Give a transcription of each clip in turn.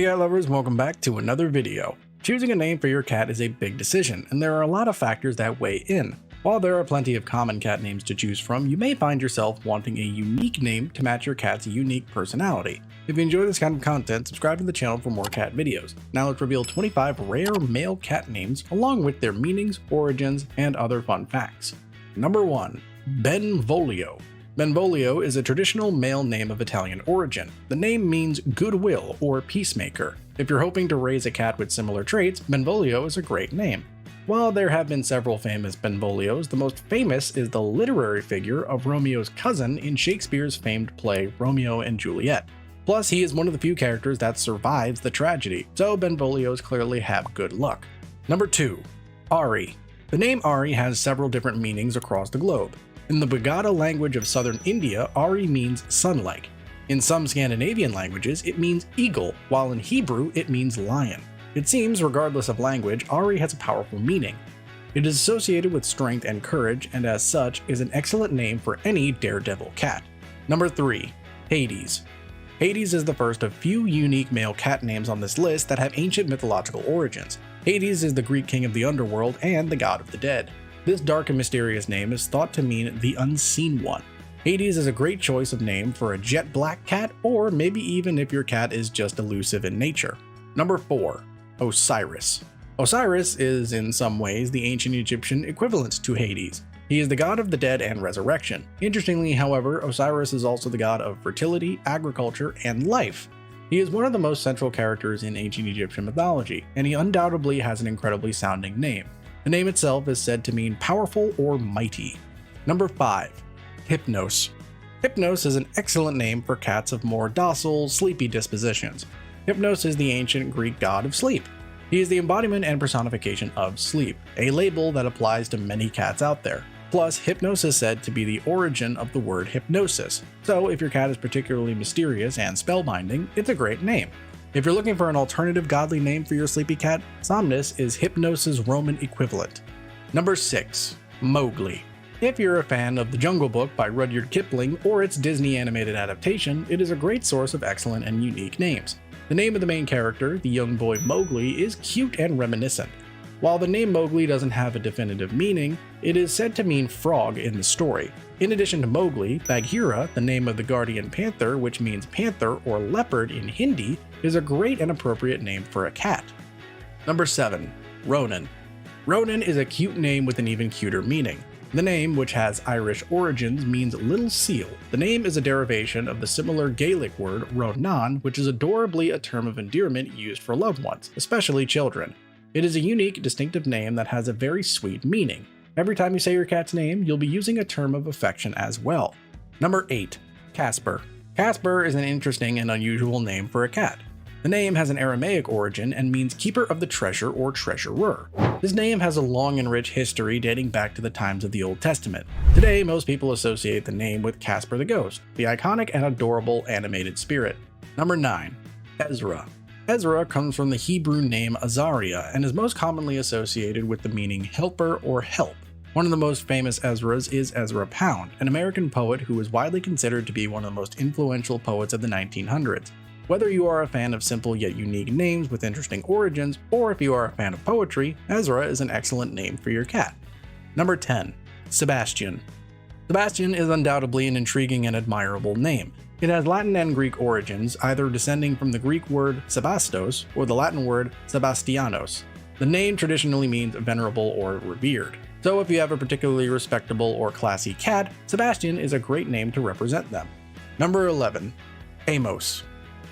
Hey cat lovers, welcome back to another video. Choosing a name for your cat is a big decision, and there are a lot of factors that weigh in. While there are plenty of common cat names to choose from, you may find yourself wanting a unique name to match your cat's unique personality. If you enjoy this kind of content, subscribe to the channel for more cat videos. Now let's reveal 25 rare male cat names along with their meanings, origins, and other fun facts. Number 1. Benvolio. Benvolio is a traditional male name of Italian origin. The name means goodwill or peacemaker. If you're hoping to raise a cat with similar traits, Benvolio is a great name. While there have been several famous Benvolios, the most famous is the literary figure of Romeo's cousin in Shakespeare's famed play Romeo and Juliet. Plus, he is one of the few characters that survives the tragedy, so Benvolios clearly have good luck. Number 2. Ari. The name Ari has several different meanings across the globe. In the Bagada language of southern India, Ari means sun-like. In some Scandinavian languages, it means eagle, while in Hebrew, it means lion. It seems, regardless of language, Ari has a powerful meaning. It is associated with strength and courage, and as such, is an excellent name for any daredevil cat. Number 3. Hades. Hades is the first of few unique male cat names on this list that have ancient mythological origins. Hades is the Greek king of the underworld and the god of the dead. This dark and mysterious name is thought to mean the unseen one. Hades is a great choice of name for a jet black cat, or maybe even if your cat is just elusive in nature. Number 4. Osiris. Osiris is in some ways the ancient Egyptian equivalent to Hades. He is the god of the dead and resurrection. Interestingly, however, Osiris is also the god of fertility, agriculture, and life. He is one of the most central characters in ancient Egyptian mythology, and he undoubtedly has an incredibly sounding name. The name itself is said to mean powerful or mighty. Number 5. Hypnos. Hypnos is an excellent name for cats of more docile, sleepy dispositions. Hypnos is the ancient Greek god of sleep. He is the embodiment and personification of sleep, a label that applies to many cats out there. Plus, Hypnos is said to be the origin of the word hypnosis, so if your cat is particularly mysterious and spellbinding, it's a great name. If you're looking for an alternative godly name for your sleepy cat, Somnus is Hypnos' Roman equivalent. Number 6. Mowgli. If you're a fan of The Jungle Book by Rudyard Kipling or its Disney animated adaptation, it is a great source of excellent and unique names. The name of the main character, the young boy Mowgli, is cute and reminiscent. While the name Mowgli doesn't have a definitive meaning, it is said to mean frog in the story. In addition to Mowgli, Bagheera, the name of the guardian panther, which means panther or leopard in Hindi, is a great and appropriate name for a cat. Number 7. Ronan. Ronan is a cute name with an even cuter meaning. The name, which has Irish origins, means little seal. The name is a derivation of the similar Gaelic word Ronan, which is adorably a term of endearment used for loved ones, especially children. It is a unique, distinctive name that has a very sweet meaning. Every time you say your cat's name, you'll be using a term of affection as well. Number 8. Casper. Casper is an interesting and unusual name for a cat. The name has an Aramaic origin and means keeper of the treasure or treasurer. This name has a long and rich history dating back to the times of the Old Testament. Today, most people associate the name with Casper the Ghost, the iconic and adorable animated spirit. Number 9. Ezra. Ezra comes from the Hebrew name Azariah and is most commonly associated with the meaning helper or help. One of the most famous Ezras is Ezra Pound, an American poet who is widely considered to be one of the most influential poets of the 1900s. Whether you are a fan of simple yet unique names with interesting origins, or if you are a fan of poetry, Ezra is an excellent name for your cat. Number 10. Sebastian. Sebastian is undoubtedly an intriguing and admirable name. It has Latin and Greek origins, either descending from the Greek word Sebastos or the Latin word Sebastianos. The name traditionally means venerable or revered. So if you have a particularly respectable or classy cat, Sebastian is a great name to represent them. Number 11. Amos.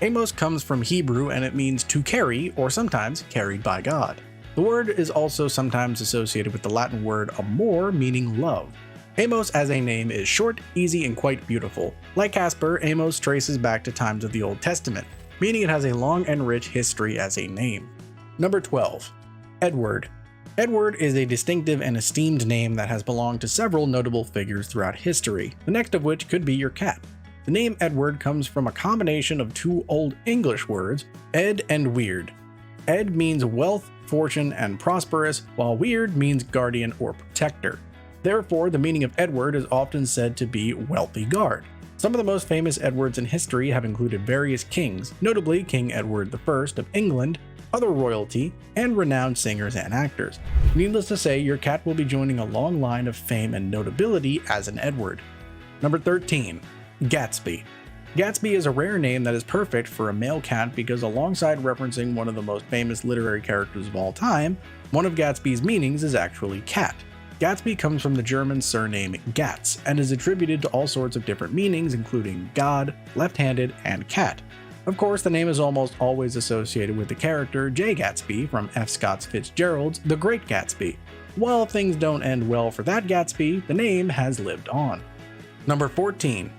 Amos comes from Hebrew and it means to carry or sometimes carried by God. The word is also sometimes associated with the Latin word amor, meaning love. Amos as a name is short, easy, and quite beautiful. Like Casper, Amos traces back to times of the Old Testament, meaning it has a long and rich history as a name. Number 12. Edward. Edward is a distinctive and esteemed name that has belonged to several notable figures throughout history, the next of which could be your cat. The name Edward comes from a combination of two Old English words, ed and weird. Ed means wealth, fortune, and prosperous, while weird means guardian or protector. Therefore, the meaning of Edward is often said to be wealthy guard. Some of the most famous Edwards in history have included various kings, notably King Edward I of England, other royalty, and renowned singers and actors. Needless to say, your cat will be joining a long line of fame and notability as an Edward. Number 13. Gatsby. Gatsby is a rare name that is perfect for a male cat because alongside referencing one of the most famous literary characters of all time, one of Gatsby's meanings is actually cat. Gatsby comes from the German surname Gatz and is attributed to all sorts of different meanings including God, left-handed, and cat. Of course, the name is almost always associated with the character J. Gatsby from F. Scott Fitzgerald's The Great Gatsby. While things don't end well for that Gatsby, the name has lived on. Number 14.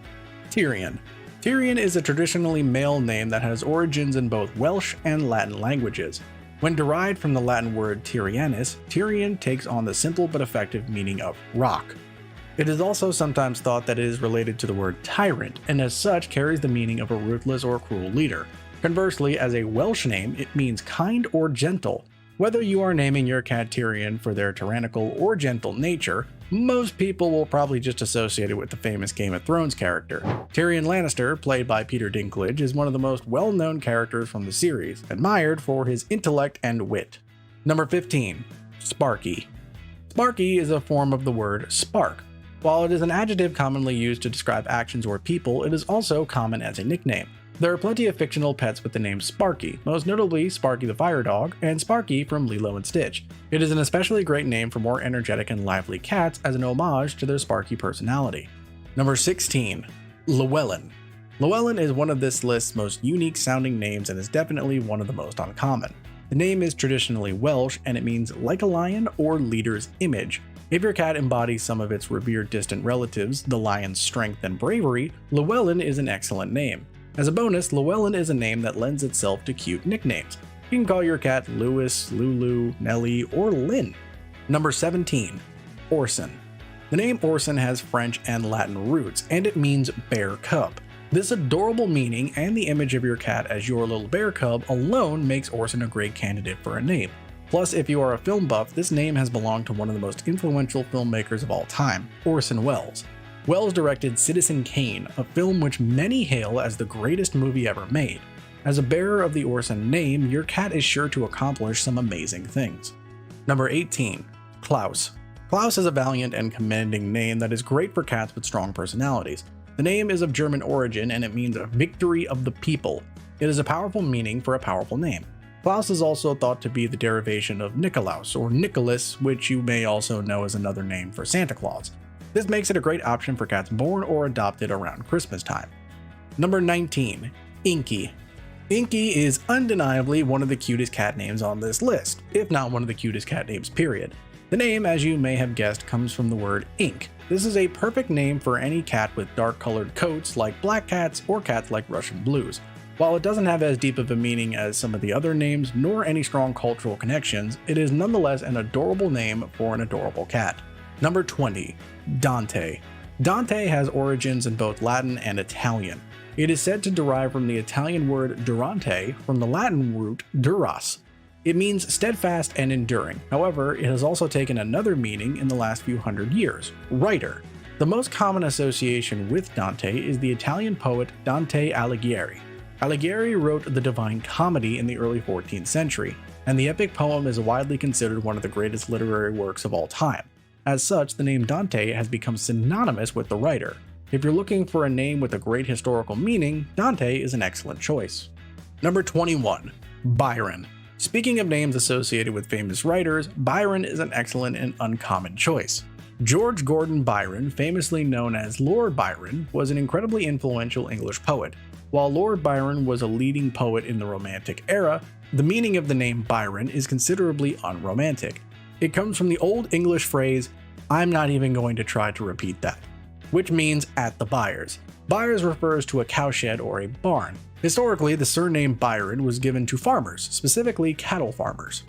Tyrion. Tyrion is a traditionally male name that has origins in both Welsh and Latin languages. When derived from the Latin word Tyrianus, Tyrion takes on the simple but effective meaning of rock. It is also sometimes thought that it is related to the word tyrant, and as such carries the meaning of a ruthless or cruel leader. Conversely, as a Welsh name, it means kind or gentle. Whether you are naming your cat Tyrion for their tyrannical or gentle nature, most people will probably just associate it with the famous Game of Thrones character. Tyrion Lannister, played by Peter Dinklage, is one of the most well-known characters from the series, admired for his intellect and wit. Number 15. Sparky. Sparky is a form of the word spark. While it is an adjective commonly used to describe actions or people, it is also common as a nickname. There are plenty of fictional pets with the name Sparky, most notably Sparky the Fire Dog and Sparky from Lilo and Stitch. It is an especially great name for more energetic and lively cats as an homage to their Sparky personality. Number 16. Llewellyn. Llewellyn is one of this list's most unique sounding names and is definitely one of the most uncommon. The name is traditionally Welsh and it means like a lion or leader's image. If your cat embodies some of its revered distant relatives, the lion's strength and bravery, Llewellyn is an excellent name. As a bonus, Llewellyn is a name that lends itself to cute nicknames. You can call your cat Lewis, Lulu, Nellie, or Lynn. Number 17. Orson. The name Orson has French and Latin roots, and it means bear cub. This adorable meaning and the image of your cat as your little bear cub alone makes Orson a great candidate for a name. Plus, if you are a film buff, this name has belonged to one of the most influential filmmakers of all time, Orson Welles. Welles directed Citizen Kane, a film which many hail as the greatest movie ever made. As a bearer of the Orson name, your cat is sure to accomplish some amazing things. Number 18. Klaus. Klaus is a valiant and commanding name that is great for cats with strong personalities. The name is of German origin and it means a victory of the people. It is a powerful meaning for a powerful name. Klaus is also thought to be the derivation of Nikolaus or Nicholas, which you may also know as another name for Santa Claus. This makes it a great option for cats born or adopted around Christmas time. Number 19. Inky. Inky is undeniably one of the cutest cat names on this list, if not one of the cutest cat names period. The name, as you may have guessed, comes from the word ink. This is a perfect name for any cat with dark colored coats like black cats or cats like Russian blues. While it doesn't have as deep of a meaning as some of the other names, nor any strong cultural connections, it is nonetheless an adorable name for an adorable cat. Number 20. Dante. Dante has origins in both Latin and Italian. It is said to derive from the Italian word durante from the Latin root duras. It means steadfast and enduring. However, it has also taken another meaning in the last few hundred years, writer. The most common association with Dante is the Italian poet Dante Alighieri. Alighieri wrote the Divine Comedy in the early 14th century, and the epic poem is widely considered one of the greatest literary works of all time. As such, the name Dante has become synonymous with the writer. If you're looking for a name with a great historical meaning, Dante is an excellent choice. Number 21. Byron. Speaking of names associated with famous writers, Byron is an excellent and uncommon choice. George Gordon Byron, famously known as Lord Byron, was an incredibly influential English poet. While Lord Byron was a leading poet in the Romantic era, the meaning of the name Byron is considerably unromantic. It comes from the Old English phrase, "I'm not even going to try to repeat that," which means at the byres. Byres refers to a cowshed or a barn. Historically, the surname Byron was given to farmers, specifically cattle farmers.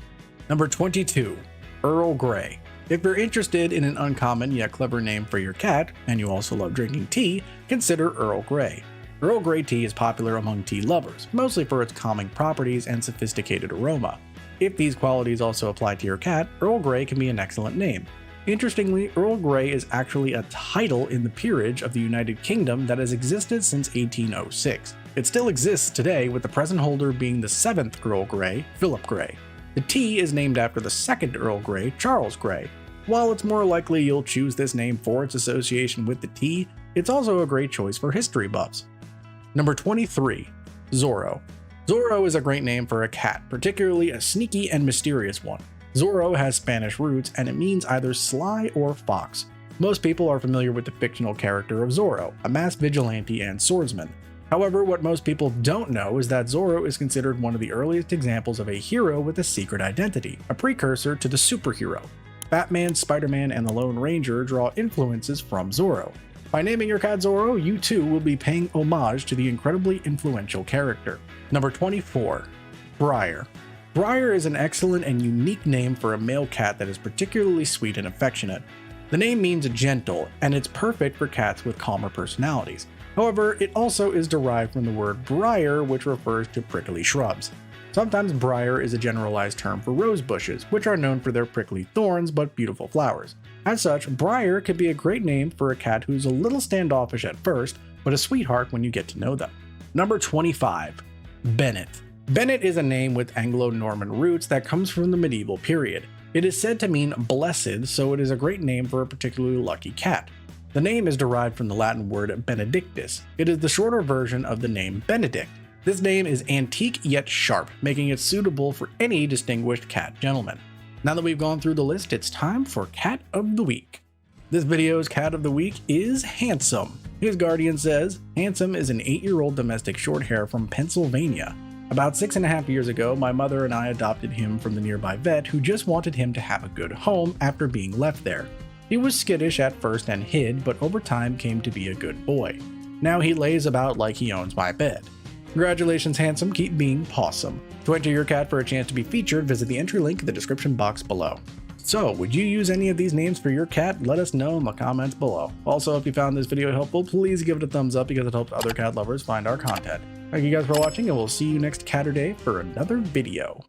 Number 22. Earl Grey. If you're interested in an uncommon yet clever name for your cat, and you also love drinking tea, consider Earl Grey. Earl Grey tea is popular among tea lovers, mostly for its calming properties and sophisticated aroma. If these qualities also apply to your cat, Earl Grey can be an excellent name. Interestingly, Earl Grey is actually a title in the peerage of the United Kingdom that has existed since 1806. It still exists today, with the present holder being the 7th Earl Grey, Philip Grey. The tea is named after the 2nd Earl Grey, Charles Grey. While it's more likely you'll choose this name for its association with the tea, it's also a great choice for history buffs. Number 23. Zorro. Zorro is a great name for a cat, particularly a sneaky and mysterious one. Zorro has Spanish roots and it means either sly or fox. Most people are familiar with the fictional character of Zorro, a masked vigilante and swordsman. However, what most people don't know is that Zorro is considered one of the earliest examples of a hero with a secret identity, a precursor to the superhero. Batman, Spider-Man, and the Lone Ranger draw influences from Zorro. By naming your cat Zorro, you too will be paying homage to the incredibly influential character. Number 24. Briar. Briar is an excellent and unique name for a male cat that is particularly sweet and affectionate. The name means gentle, and it's perfect for cats with calmer personalities. However, it also is derived from the word briar, which refers to prickly shrubs. Sometimes briar is a generalized term for rose bushes, which are known for their prickly thorns but beautiful flowers. As such, briar can be a great name for a cat who's a little standoffish at first, but a sweetheart when you get to know them. Number 25. Bennett. Bennett is a name with Anglo-Norman roots that comes from the medieval period. It is said to mean blessed, so it is a great name for a particularly lucky cat. The name is derived from the Latin word benedictus. It is the shorter version of the name Benedict. This name is antique yet sharp, making it suitable for any distinguished cat gentleman. Now that we've gone through the list, it's time for Cat of the Week. This video's Cat of the Week is Handsome. His guardian says, Handsome is an 8-year-old domestic shorthair from Pennsylvania. About 6.5 years ago, my mother and I adopted him from the nearby vet who just wanted him to have a good home after being left there. He was skittish at first and hid, but over time came to be a good boy. Now he lays about like he owns my bed. Congratulations, Handsome, keep being pawsome. To enter your cat for a chance to be featured, visit the entry link in the description box below. So, would you use any of these names for your cat? Let us know in the comments below. Also, if you found this video helpful, please give it a thumbs up because it helps other cat lovers find our content. Thank you guys for watching, and we'll see you next Catterday for another video.